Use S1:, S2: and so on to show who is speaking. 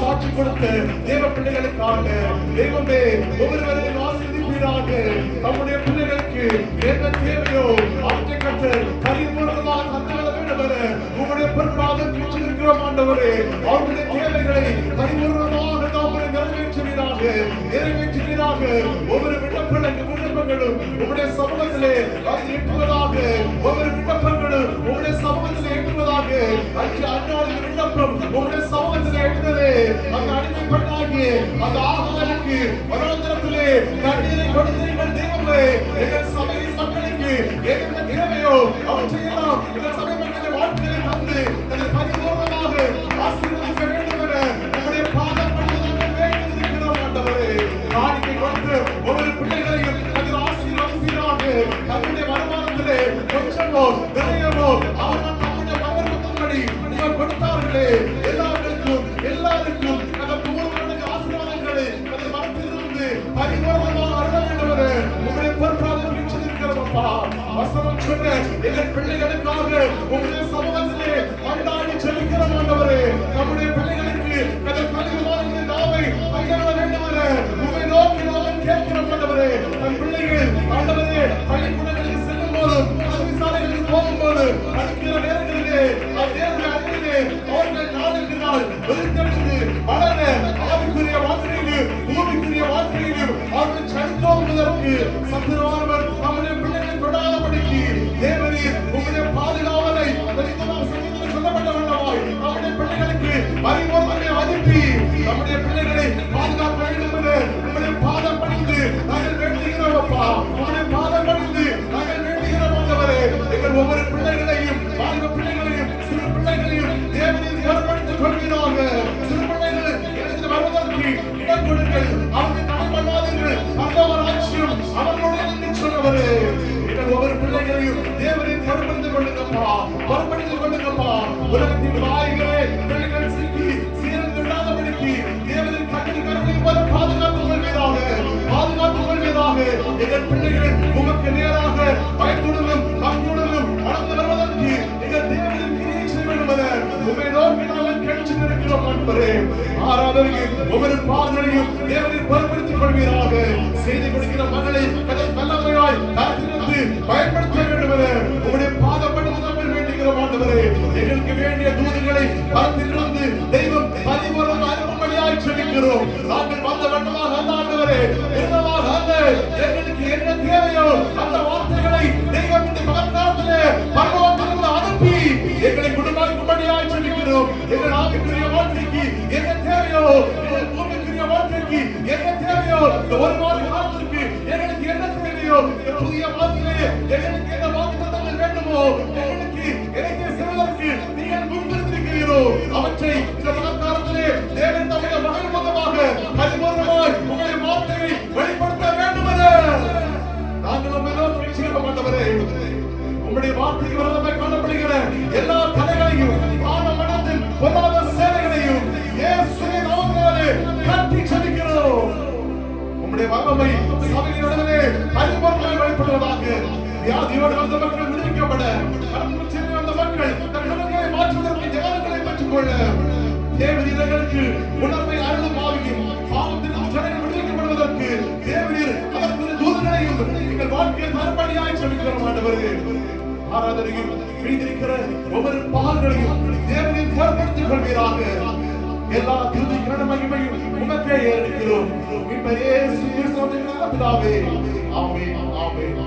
S1: சாட்சி கொடுத்த தேவ பிள்ளைகளுக்காக தெய்வமே ஒவ்வொருவரையும் ஆசீர்வதிப்பீராக. நம்முடைய பிள்ளைகளுக்கு என்ன தேவையோ அவற்றை கர்த்தர் பரிபூரணமாக தந்துவிட வேண்டும் என உம்முடைய பொறுப்பாக இருக்கிறோம் ஆண்டவரே. அவருடைய தேவைகளை பரிபூரணமாக நாம நிறைவேற்றுவீராக. ஒவ்வொரு விண்ணப்பங்களும் உம்முடைய சமூகத்திலே எட்டுவதாக. ஒவ்வொரு விண்ணப்பங்களும் உம்முடைய சமூகத்திலே எட்டுவதாக. அந்நாளின் விண்ணப்பம் உம்முடைய சமூகத்திலே எட்டுவதே அந்த அடிமைப்பட்டாகிய அந்த ஆகாருக்கு வனாந்தரத்திலே தண்ணீரை கொடுத்தீர்கள் தெய்வமே. எங்கள் சபையின் மக்களுக்கு என்ன தேவையோ அவற்றையெல்லாம் எங்கள் சபை மக்களின் வாழ்க்கையை தந்து அதை பரிபூர்ணமாக ஆசீர்வதிக்க வேண்டும் என நம்முடைய பாதம் வேண்டியிருக்கிறோம் ஆண்டவரே. காணிக்கை கொடுத்து ஒவ்வொரு பிள்ளைகளையும் அதில் ஆசீர்வதிப்பீராக. தன்னுடைய வருமானத்திலே கொஞ்சமோ நிறையவோ அவர்கள் நம்முடைய மகன்படி நீங்கள் கொடுத்தார்களே எல்லாருக்கும் அந்த பூர்வனுடைய ஆசீர்வாதங்களை அந்த மரத்திலிருந்து பரிபூர்ணமாக அருள வேண்டும் என உங்களுடைய பொறுப்பாக வீழ்ச்சியிருக்கிறோம்ப்பா. வசனம் சொன்ன எங்கள் பிள்ளைகளுக்காக உங்களுடைய சமூகத்திலே கொண்டாடி செலுக்கிறோம் ஆண்டவரே. நம்முடைய பிள்ளைகளுக்கு அந்த கல்விவான நாவை பங்கிட வேண்டும் என உங்களை நோக்கி நாங்கள் கேட்கிறோம் ஆண்டவரே. நம் பிள்ளைகள் ஆண்டவரே பள்ளிக்கூடங்களுக்கு செல்லும் போதும் கல்வி சாலைகளுக்கு போகும்போது படிக்கிற நேரங்களிலே அவர்கள் நாளுக்கு நாள் வெறுத்தெடுத்து வளர ஆவிக்குரிய வாழ்க்கையிலும் பூமிக்குரிய வாழ்க்கையிலும் அவர்கள் சரித்தோங்குவதற்கு சத்துருவானவர் நம்முடைய பிள்ளைகளை தொடாதபடிக்கு தேவரீர் உங்களுடைய பாதுகாவலை சொல்லப்பட்ட வேண்டவாய் நம்முடைய பிள்ளைகளுக்கு பரிபூர்ணத்தை அனுப்பி நம்முடைய பிள்ளைகளை பாதுகாக்க வேண்டும் என உங்களுடைய பாதம் பணிந்து நாங்கள் வேண்டுகிறோம் அப்பா. உங்களுடைய பாதம் பணிந்து நாங்கள் வேண்டுகிறோம் ஆண்டவரே. எங்கள் ஒவ்வொரு பிள்ளைகளையும் வாழ்வு பிள்ளைகளையும் சிறு பிள்ளைகளையும் தேவனின் ஏற்படுத்திக் கொள்வீராக. சிறு பிள்ளைகள் எனக்கு வருவதற்கு இடம் கொடுங்கள். அவர்கள் தடை பண்ணாதீர்கள். அந்த ஒரு ஆட்சியம் அவர்களுடைய என்று சொன்னவரே. எங்கள் ஒவ்வொரு பிள்ளைகளையும் தேவனின் பொறுப்படுத்திக் கொள்ளுங்கப்பா. பொறுப்படுத்திக் கொள்ளுங்கப்பா. உலகத்தின் வாய்களே பிள்ளைகள் சிக்கி சீரந்து விடாதபடிக்கு தேவனின் கண்ணின் கருணை போல பாதுகாத்துக் கொள்வீராக. பாதுகாத்துக் கொள்வீராக. எங்கள் பிள்ளைகள் உமக்கு நேராக பயத்துடனும் நம்புடனும் வளர்ந்து வருவதற்கு எங்கள் தேவனின் கிரியை செய்ய வேண்டும் என உம்மை நோக்கி நாங்கள் கேட்டு இருக்கிறோம் ஆண்டவரே. ஆராதனைக்கு ஒவ்வொரு பாதங்களையும் தேவனின் பொறுப்படுத்திக் கொள்வீராக. செய்தி கொடுக்கிற மகளை வல்லமையாய் காத்திருந்து பயன்படுத்த வேண்டும் என உங்களுடைய பாதப்படுத்த நாங்கள் வேண்டுகிறோம் ஆண்டவரே. எங்களுக்கு வேண்டிய தூதுகளை பரத்திலிருந்து தெய்வம் பரிபூரண அனுப்பும்படியாய் சொல்லிக்கிறோம். நாங்கள் வந்த வண்ணமாக அல்ல ஆண்டவரே, விருதமாக அல்ல. எங்களுக்கு என்ன தேவையோ அந்த வார்த்தைகளை தெய்வம் இந்த மகத்தாரத்திலே பரலோகத்திலிருந்து அனுப்பி எங்களை குணமாக்கும்படியாய் சொல்லிக்கிறோம். எங்கள் ஆவிக்குரிய வாழ்க்கைக்கு என்ன தேவையோ, எங்கள் பூமிக்குரிய வாழ்க்கைக்கு என்ன தேவையோ, ஒரு வார காலத்திற்கு எங்களுக்கு என்ன தேவையோ, புதிய வாழ்க்கையிலே எங்களுக்கு என்ன வாக்குத்தத்தங்கள் வேண்டுமோ, எங்களுக்கு எனக்கு செய்வதற்கு நீங்கள் முன்னிறுத்திருக்கிறீரோ அவற்றை இந்த மகத்தாரத்திலே தேவன் தம்முடைய மகன் மூலமாக பரிபூர்ணமாய் உங்களுடைய வார்த்தையை வெளிப்படுத்த வேண்டும் என நாங்கள் உண்மை நோக்கி செய்ய மாட்டவரே. உங்களுடைய வார்த்தைக்கு விரோதமாய் காணப்படுகிற எல்லா தடைகளையும் ஆனமனத்தில் பொல்லாத சேவைகளையும் இயேசுவின் நாமத்தினாலே கட்டி செலுத்துகிறோம். உங்களுடைய வல்லமை சபையின் நடுவிலே பரிபூர்ணமாய் வெளிப்படுவதாக. வியாதியோடு வந்த மக்கள் விடுவிக்கப்பட, கடந்து வந்த மக்கள் தன் நிலைமையை மாற்றுவதற்கு ஞானங்களை பெற்றுக்கொள்ள, தேவரீரர்களுக்கு உணர்வை அருளும் ஆவியும் பாவத்திற்கு சடைகள் விடுவிக்கப்படுவதற்கு தேவரீர் அதற்கு தூதர்களையும் எங்கள் வாழ்க்கையில் மறுபடியாய் சொல்லிக்கிறோம் ஆண்டவரே. ஆராதனையில் மீதிருக்கிற ஒவ்வொரு பாகங்களையும் தேவனின் பொறுப்படுத்திக் கொள்வீராக. எல்லா துதி கன மகிமையும் உமக்கே ஏறெடுக்கிறோம். மீட்பர் இயேசு கிறிஸ்துவின் நாமத்திலே ஆமென் ஆமென் ஆமென்.